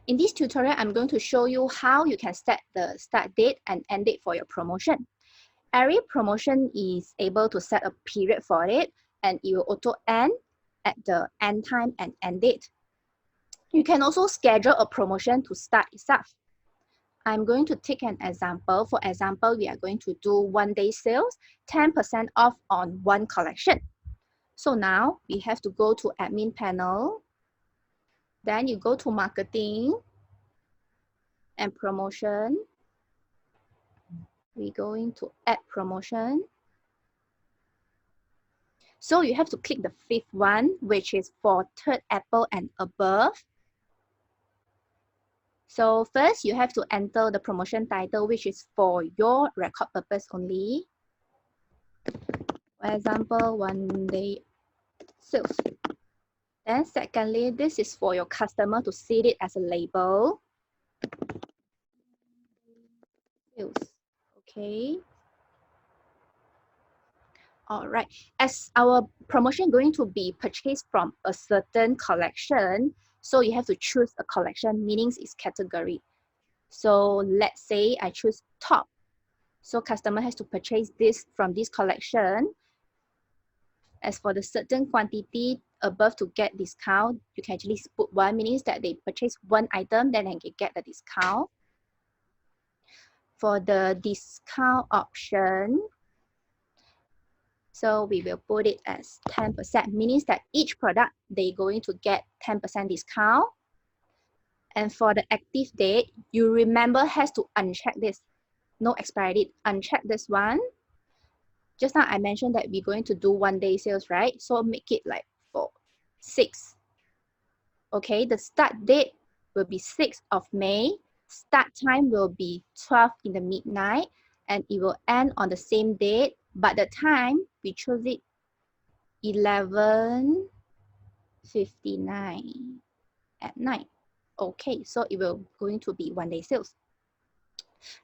In this tutorial, I'm going to show you how you can set the start date and end date for your promotion. Every promotion is able to set a period for it, and it will auto end at the end time and end date. You can also schedule a promotion to start itself. I'm going to take an example. For example, we are going to do 1-day sales, 10% off on one collection. So now we have to go to admin panel. Then you go to marketing and promotion. We're going to add promotion. So you have to click the fifth one, which is for third apple and above. So first you have to enter the promotion title, which is for your record purpose only. For example, 1-day sales. Then secondly, this is for your customer to see it as a label. Sales. Okay. All right. As our promotion going to be purchased from a certain collection, so you have to choose a collection, meaning its category. So let's say I choose top. So customer has to purchase this from this collection. As for the certain quantity above to get discount, you can actually put 1, meaning that they purchase 1 item, then they can get the discount. For the discount option, so we will put it as 10%, meaning that each product they're going to get 10% discount. And for the active date, you remember has to uncheck this. No expiry date, uncheck this one. Just now I mentioned that we're going to do 1-day sales, right? So make it like for 6. Okay, the start date will be 6th of May. Start time will be 12 in the midnight, and it will end on the same date, but the time we choose it 11:59 at night. Okay, so it will going to be 1-day sales.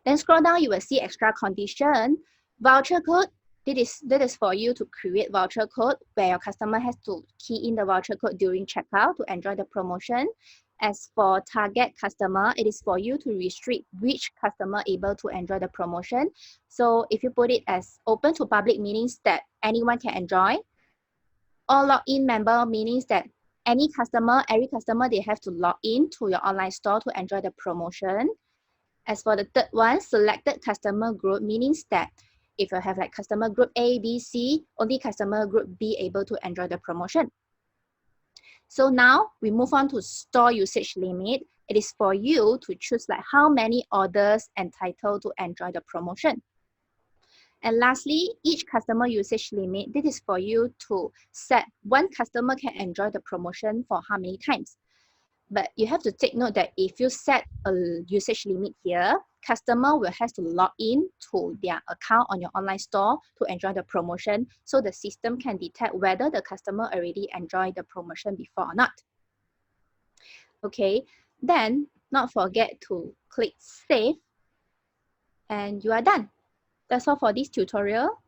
Then scroll down, you will see extra condition, voucher code. This is for you to create voucher code where your customer has to key in the voucher code during checkout to enjoy the promotion. As for target customer, it is for you to restrict which customer able to enjoy the promotion. So if you put it as open to public, means that anyone can enjoy. Or login member, means that every customer, they have to log in to your online store to enjoy the promotion. As for the third one, selected customer group, meaning that if you have like customer group A, B, C, only customer group B able to enjoy the promotion. So now we move on to store usage limit. It is for you to choose like how many orders entitled to enjoy the promotion. And lastly, each customer usage limit, this is for you to set one customer can enjoy the promotion for how many times. But you have to take note that if you set a usage limit here, customer will have to log in to their account on your online store to enjoy the promotion, so the system can detect whether the customer already enjoyed the promotion before or not. Okay, then not forget to click save, and you are done. That's all for this tutorial.